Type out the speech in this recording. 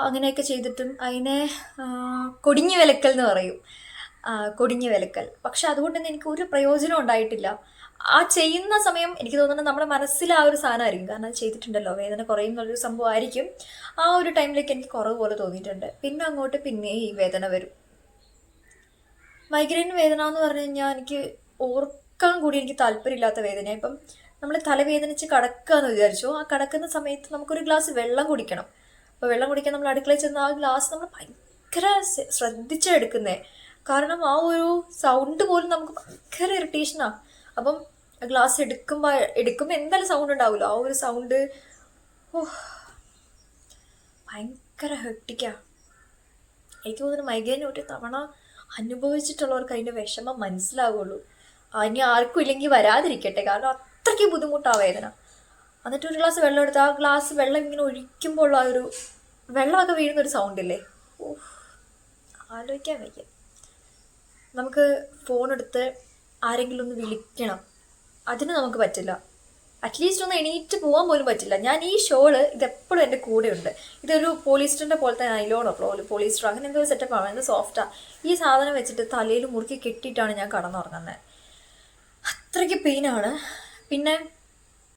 അങ്ങനെയൊക്കെ ചെയ്തിട്ടും അതിനെ കൊടിഞ്ഞു വിലക്കൽ എന്ന് പറയും. കൊടിഞ്ഞു വിലക്കൽ. പക്ഷെ അതുകൊണ്ടൊന്നും എനിക്ക് ഒരു പ്രയോജനം ഉണ്ടായിട്ടില്ല. ആ ചെയ്യുന്ന സമയം എനിക്ക് തോന്നുന്നത് നമ്മുടെ മനസ്സിൽ ആ ഒരു സാധനമായിരിക്കും, കാരണം അത് ചെയ്തിട്ടുണ്ടല്ലോ, വേദന കുറയും എന്നുള്ളൊരു സംഭവം ആയിരിക്കും. ആ ഒരു ടൈമിലേക്ക് എനിക്ക് കുറവ് പോലെ തോന്നിയിട്ടുണ്ട്. പിന്നെ അങ്ങോട്ട് പിന്നെ ഈ വേദന വരും. മൈഗ്രെയിൻ വേദന എന്ന് പറഞ്ഞു കഴിഞ്ഞാൽ എനിക്ക് ഓർക്കാൻ കൂടി എനിക്ക് താല്പര്യമില്ലാത്ത വേദന. ഇപ്പം നമ്മൾ തലവേദനിച്ച് കിടക്കുകയെന്ന് വിചാരിച്ചു, ആ കിടക്കുന്ന സമയത്ത് നമുക്കൊരു ഗ്ലാസ് വെള്ളം കുടിക്കണം. അപ്പോൾ വെള്ളം കുടിക്കാൻ നമ്മൾ അടുക്കളയിൽ ചെന്ന് ആ ഗ്ലാസ് നമ്മൾ ഭയങ്കര ശ്രദ്ധിച്ചെടുക്കുന്നേ, കാരണം ആ ഒരു സൗണ്ട് പോലും നമുക്ക് ഭയങ്കര ഇറിറ്റേഷനാണ്. അപ്പം ഗ്ലാസ് എടുക്കുമ്പോൾ എന്തായാലും സൗണ്ട് ഉണ്ടാവുമല്ലോ, ആ ഒരു സൗണ്ട് ഭയങ്കര ഹെട്ടിക്കാണ്. എനിക്ക് തോന്നുന്നു മൈഗ്രെയിൻ ഒരു തവണ അനുഭവിച്ചിട്ടുള്ളവർക്ക് അതിൻ്റെ വിഷമം മനസ്സിലാവുള്ളൂ. ഇനി ആർക്കും ഇല്ലെങ്കിൽ വരാതിരിക്കട്ടെ, കാരണം അത്രയ്ക്ക് ബുദ്ധിമുട്ടാണ് വേദന. എന്നിട്ട് ഒരു ഗ്ലാസ് വെള്ളം എടുത്ത് ആ ഗ്ലാസ് വെള്ളം ഇങ്ങനെ ഒഴിക്കുമ്പോൾ ഉള്ള ആ ഒരു വെള്ളമൊക്കെ വീഴുന്നൊരു സൗണ്ടില്ലേ, ആലോചിക്കാൻ വയ്യ. നമുക്ക് ഫോണെടുത്ത് ആരെങ്കിലും ഒന്ന് വിളിക്കണം, അതിന് നമുക്ക് പറ്റില്ല. അറ്റ്ലീസ്റ്റ് ഒന്ന് എണീറ്റ് പോകാൻ പോലും പറ്റില്ല. ഞാൻ ഈ ഷോള് ഇതെപ്പോഴും എൻ്റെ കൂടെ ഉണ്ട്. ഇതൊരു പോളിസ്റ്ററിൻ്റെ പോലത്തെ നൈലോണോ പോളിസ്റ്റർ അങ്ങനെ എന്തോ സെറ്റപ്പാണ്, എന്ത് സോഫ്റ്റാണ്. ഈ സാധനം വെച്ചിട്ട് തലയിൽ മുറുക്കി കെട്ടിയിട്ടാണ് ഞാൻ കടന്നുറങ്ങുന്നത്. അത്രയ്ക്ക് പെയിനാണ്. പിന്നെ